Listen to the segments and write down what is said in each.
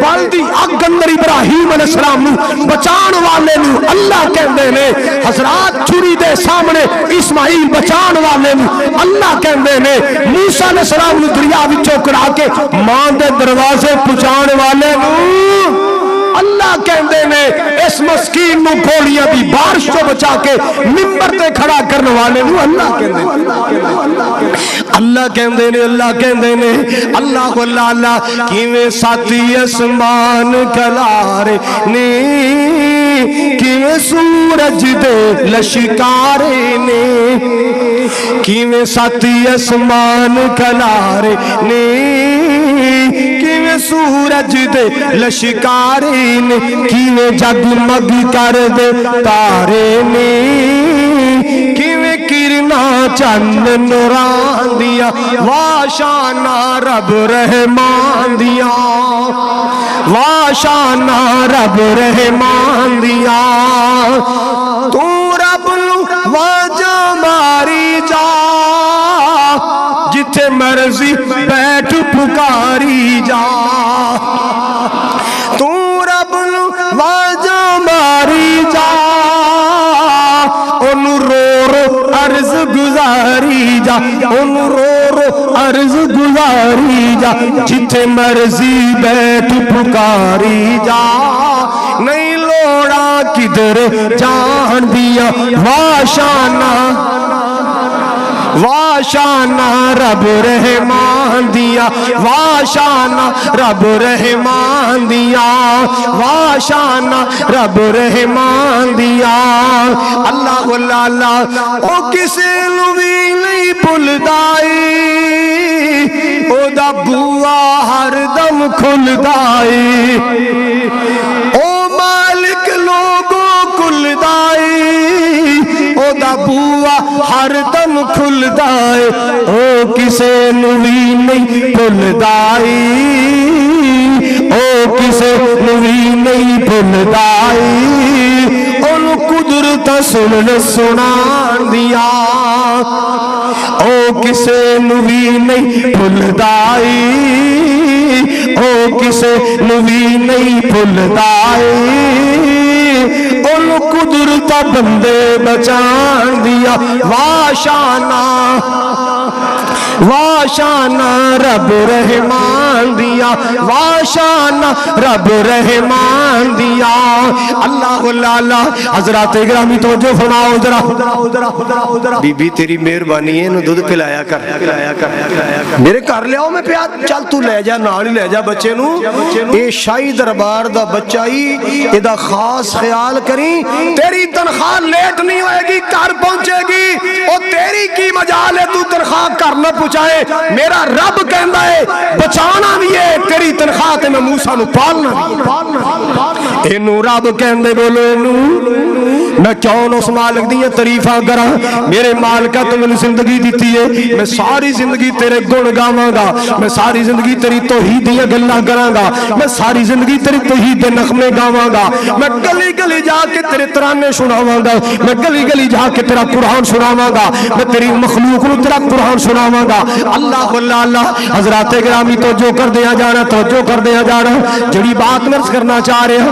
بالدی اگ اندر ابراہیم علیہ السلام نو بچان والے نو اللہ کہندے نے، حضرات چھری دے سامنے اسماعیل بچان والے نو اللہ کہندے نے، موسیٰ علیہ السلام نو دریا وچوں کڑا کے ماں دے دروازے پہنچان والے نو اللہ کہندے نے، اس مسکین نو گولیاں دی بارش تو بچا کے منبر تے کھڑا کرنے والے نو اللہ کہندے نے، اللہ کہندے نے، اللہ کہندے نے، اللہ اللہ اللہ کیویں ساتھی اسمان کلارے نے، کیویں سورج دے لشکارے نے، کیویں ساتھی اسمان کلارے نے، کیویں سورج دے لشکارے نے، کیویں جگمگ کر دے تارے نے، کیویں کرنا چند نوران دیا، واشانا رب رحمان دیا، واشانا رب رحمان دیا، تو رب نو واجہ ماری جا، جتھے مرضی بیٹھ پکاری جا، تو رب نو واجہ ماری جا، انو رو رو عرض گزاری جا، انو رو رو عرض گزاری جا، جتھے مرضی بیٹھ پکاری جا، نہیں لوڑا کدھر جان دیا، واشانا واشانا رب رحمان دیا، واشانا رب رحمان دیا، واشانا رب رحمان دیا، اللہ اللہ اللہ او کسے نو بھی نہیں بھلدائی، او دا بوا ہر دم کھلدائی، او مالک لوگوں کھلدائی، او دا بوا ہر دم کھلدائے، او کسے نوی نہیں بھلدائی، او کسے نوی نہیں بھلدائی، ان قدرت سن سنان دیا، او کسے نوی نہیں بھلدائی، او کسے نوی نہیں بھلدائی، ان قدرت بندے بچان دیا، واشانا واشانا رب رحمان دیا، واشانا رب رحمان دیا، اللہ اللہ اللہ حضرات گرامی توجہ فرماؤ ذرا، بی بی تیری مہربانی ہے نو دودھ پلایا کر، میرے گھر لے آؤ میں پیا، چل تو لے جا نال ہی لے جا بچے نو، اے شاہی دربار دا بچہ ہی ادا خاص خیال کریں، تیری تنخواہ لیٹ نہیں ہوئے گی، گھر پہنچے گی، او تیری کی مجال ہے تو تنخواہ کر نہ پہنچائے، میرا رب کہندا ہے بچانا بھی ہے، تیری تنخواہ تے میں موسیٰ نو پالنا بھی، اینو رب کہندے بولو اینو میں کیوں اس مالک دیا تعریفاں کراں، میرے مالکہ تو میں نے زندگی دیتی ہے، میں ساری زندگی تیرے گن گاواں گا، میں ساری زندگی تیری توحید دیا گلاں کراں گا، میں ساری زندگی تیری توحید دے نغمے گاواں گا، میں گلی گلی جا کے تیرے ترانے سناواں گا، میں گلی گلی جا کے تیرا قرآن سناواں گا، میں تیری مخلوق نو تیرا قرآن سناواں گا، اللہ اللہ اللہ حضرات گرامی توجہ کر دیا جانا، توجہ کر دیا جانا، جڑی بات مرض کرنا چاہ رہے ہیں،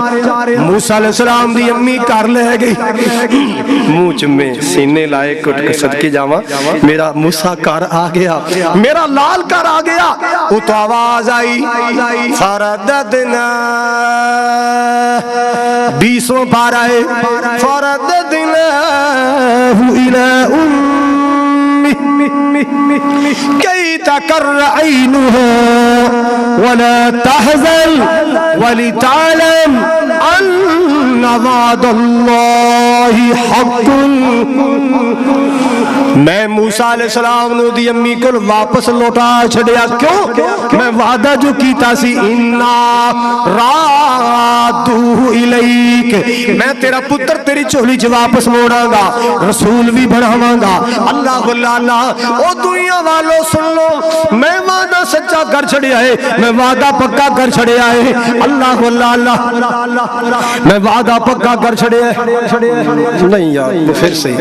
موسیٰ علیہ السلام دی امی کر لے گئی، موچ میں سینے لائے کٹ کے صدقے جاواں، میرا موسیٰ کر آ گیا، میرا لال کر آ گیا، وہ تو آواز آئی، فرددنا 20واں پارہ ہے، فرددنا الى كي تقر عينها ولا تحزن ولتعلم أن وعد الله حق، میں موسیٰ علیہ السلام نو دی امی کو واپس لوٹا چھڑیا، کیوں؟ میں وعدہ جو کیتا سی اِنَّا رَادُوهُ इलैक, मैं तेरा पुत्र तेरी झोली च वापस मोड़ांगा, रसूल भी बनावांगा। अल्लाह अल्लाह ओ दुनिया वालों सुन लो, मैं वादा सच्चा कर छड़िया है, मैं वादा पक्का कर छड़िया है। अल्लाह अल्लाह मैं वादा पक्का कर छड़िया नहीं यार फिर से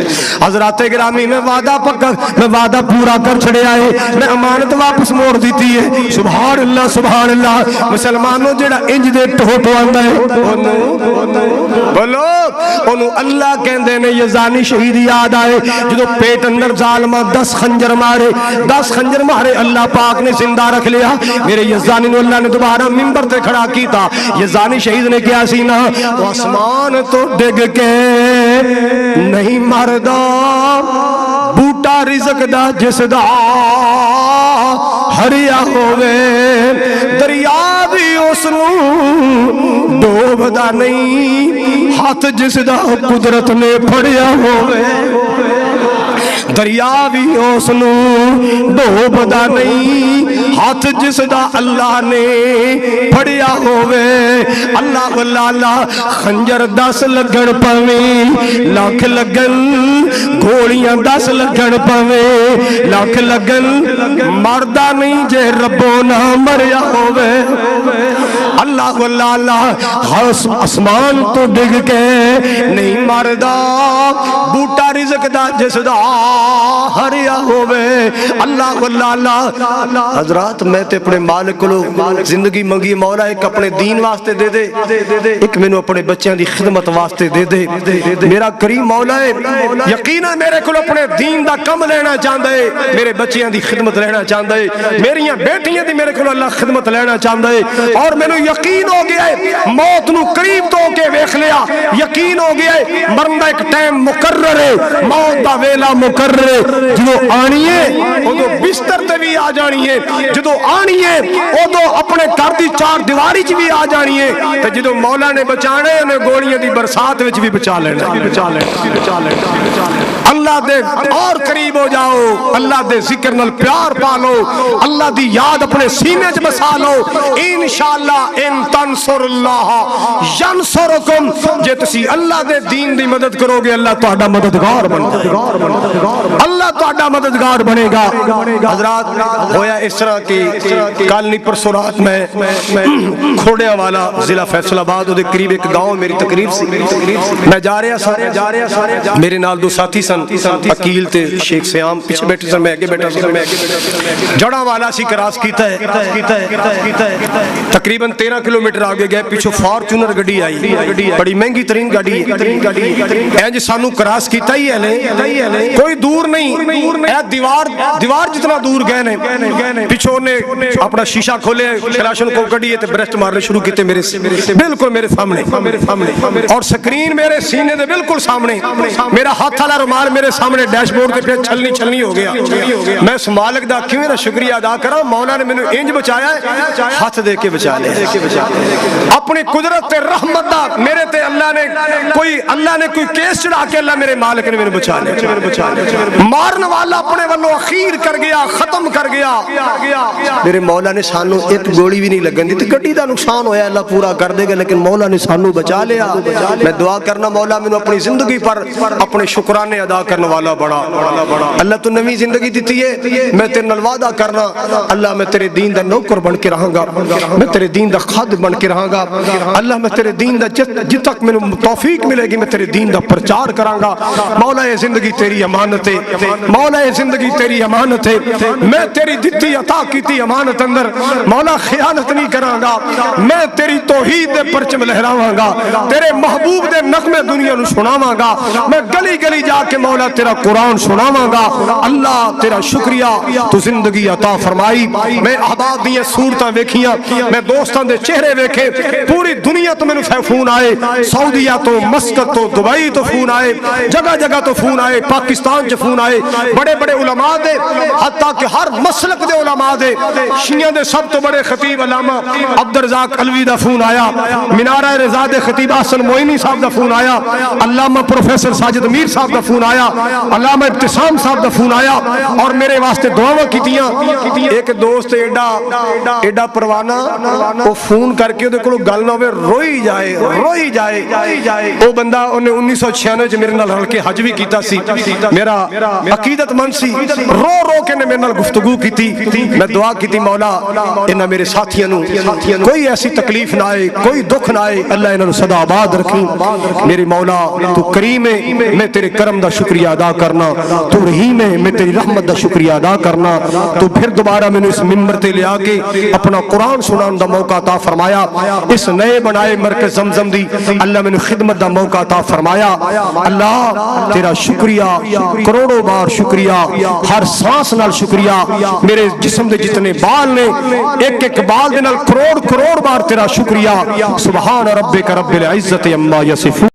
हजरात गिरामी मैं वादा पक्का, मैं वादा पूरा कर छड़िया है, मैं अमानत वापस मोड़ दी है। सुभान अल्लाह सुभान अल्लाह। मुसलमानों जेड़ा इंज दे टोटो आंदा है बोलो ओनू अल्लाह कहंदे ने। यजानी शहीद याद आए जो पेट अंदर जालमा 10 खंजर मारे, 10 खंजर मारे, अल्लाह पाक ने जिंदा रख लिया। मेरे यजानी ने अल्लाह ने दोबारा मिंबर ते खड़ा कीता। यजानी शहीद ने क्या सी ना, आसमान तो डिग के नहीं मरदा बूटा रिज़्क दा जिसदा हरिया होवे, दरिया भी उसनू डोबदा नहीं हाथ जिसदा कुदरत ने फड़िया होवे, दरिया भी उसनू डोबदा नहीं हाथ जिसदा अल्लाह ने फड़िया होवे। अल्लाह अल्लाह खंजर 10 लगन पवे, लख लगन गोलियां 10 लगन पवे, लख लगन मरदा नहीं जे रब्बो ना मरिया होवे। अल्लाह अल्लाह आसमान तो डिग के नहीं मरदा बूटा रिज़्क दा जिसदा हरिया होवे। अल्लाह अल्लाह हजरात मैं ते अपने मालिक को जिंदगी मंगी, मौला एक अपने दीन वास्ते दे दे, एक मैनू अपने बच्चों की खिदमत वास्ते दे दे। मेरा करीम मौला है यकीनन मेरे को अपने दीन दा कम लेना चाहता है, मेरे बच्चों की खिदमत लेना चाहता है, मेरिया बेटियां दी मेरे को अल्लाह खिदमत लेना चाहता है। और मैनू यकीन हो गया है मौत नू करीब तो के वेख लिया, यकीन हो गया है मरन दा एक टाइम मुकर्रर है, मौत दा वेला मुकर्रर है। जो आनी है उदो बिस्तर ते भी आ जानी है, जो आनी है उदो अपने घर की 4 दीवारी च भी आ जानी है, ते जो मौला ने बचाने उन्हें गोलियां दी बरसात विच भी बचा लेना। अल्लाह दे और करीब हो जाओ, अल्लाह दे जिक्र नाल प्यार पालो, अल्लाह दी याद अपने सीने च बसा लो। इंशाअल्लाह इन तंसुरुल्लाह यंसुरुकुम, जे तुसी अल्लाह दे दीन दी मदद करोगे अल्लाह तुहाडा मददगार बनेगा, अल्लाह तुहाडा मददगार बनेगा। हजरात होया इस तरह की कल नहीं परसों रात में खोड़िया वाला जिला फैसलाबाद उहदे करीब एक गांव मेरी तकरीर सी, मैं जा रहा मेरे नाल 2 साथी सन, अकील ते शेख सयाम पीछे बैठे सन, मैं आगे बैठा सी। जड़ा वाला सी क्रॉस कीता है, तकरीबन 13 किलोमीटर आगे गए, पीछे फॉर्च्यूनर गड्डी आई, बड़ी महंगी तरीन गाड़ी इंज सानू क्रॉस कीता ही है, कोई दूर नहीं, दीवार जितना दूर गए ने, पिछो ने अपना शीशा खोले, शराशन को कढ़िए ते ब्रेस्ट मारने शुरू किए मेरे बिल्कुल मेरे सामने, और स्क्रीन मेरे सीने दे बिल्कुल सामने, मेरा हाथ वाला रुमाल मेरे सामने डैशबोर्ड पे छलनी हो गया। मैं उस मालिक दा किवें ना शुक्रिया अदा करा, मौला ने मैनू इंज बचाया, हाथ दे के बचा लिया अपनी कुदरत ते रहमत दा। मेरे ते अल्लाह ने कोई केस चढ़ा के अल्लाह मेरे मालिक ने मैनू बचा लिया। मारन वाला अपने वालों अखीर कर गया, खत्म कर गया। मेरे मौला ने सानू एक गोली भी नहीं लगन दी, गड्डी दा नुकसान होया अल्लाह पूरा कर देगा, लेकिन मौला ने सानू बचा लिया। मैं दुआ करना मौला मैनू अपनी जिंदगी पर अपने शुक्राने अदा करने वाला बड़ा अल्लाह तू नवी जिंदगी दी है, मैं तेरे नाल वादा करना अल्लाह मैं तेरे दीन दा नौकर बन के रहांगा, मैं तेरे दीन दा खादिम बन के रहांगा। अल्लाह मैं तेरे दीन दा जित तक मैनू तौफीक मिलेगी मैं तेरे दीन दा प्रचार करांगा। मौला ये जिंदगी तेरी अमानत है, मौला ये जिंदगी तेरी अमानत है, मैं तेरी दित्ती अता कीती अमानत अंदर मौला खियानत नहीं करांगा। मैं तेरी तौहीद दे परचम लहरावांगा, तेरे महबूब दे नगमे दुनिया नू सुनावांगा, मैं गली गली जाके मौला तेरा कुरान सुनावांगा। अल्लाह तेरा शुक्रिया तू जिंदगी अता फरमाई। मैं अहबाब दी सूरतां वेखियां, मैं दोस्तां दे चेहरे वेखे, पूरी दुनिया तो मैनू फोन आए, सऊदीया तो, मस्कत तो, दुबई तो फोन आए, जगह जगह तो फोन आए, पाकिस्तान च फोन आए, बड़े बड़े उलमा दे, हत्ता कि हर मसलक दे उलमा दे, शिया दे सब तो बड़े खतीब अल्लामा अब्दुल रज़ाक अलवी दा फोन आया, मीनारा रज़ा दे खतीब हसन मोइनी साहब दा फोन आया, अल्लामा प्रोफेसर साजिद मीर साहब दा फोन आया, अल्लामा इब्तिसाम साहब दा फोन आया, और मेरे वास्ते दुआवां कीतियां। एक दोस्त एडा परवाना वो फोन करके उहदे कोलों गल ना होवे روئی جائے وہ بندہ انہیں 1996 ਚ ਮੇਰੇ ਨਾਲ ਰਲ ਕੇ ਹਜ ਵੀ ਕੀਤਾ ਸੀ ਮੇਰਾ ਅਕੀਦਤਮੰਦ ਸੀ رو رو کے نے میرے نال گفتگو کی میں دعا کی مولا انہاں میرے ساتھیاں نو کوئی ایسی تکلیف نہ آئے کوئی دکھ نہ آئے اللہ انہاں نو سدا آباد رکھی میرے مولا تو کریم ہے میں تیرے کرم دا شکریہ ادا کرنا تو رحیم ہے میں تیری رحمت دا شکریہ ادا کرنا تو پھر دوبارہ میں نے اس منبر تے لیا کے اپنا قرآن سنان دا موقع عطا فرمایا اس نئے بنائے مرکز زمزم دی اللہ میں نے خدمت دا موقع عطا فرمایا اللہ تیرا شکریہ کروڑوں بار شکریہ ہر سانس نال شکریہ میرے جسم دے جتنے بال نے ایک ایک بال دے نال کروڑ بار تیرا شکریہ سبحان ربک رب العزت عما یصفون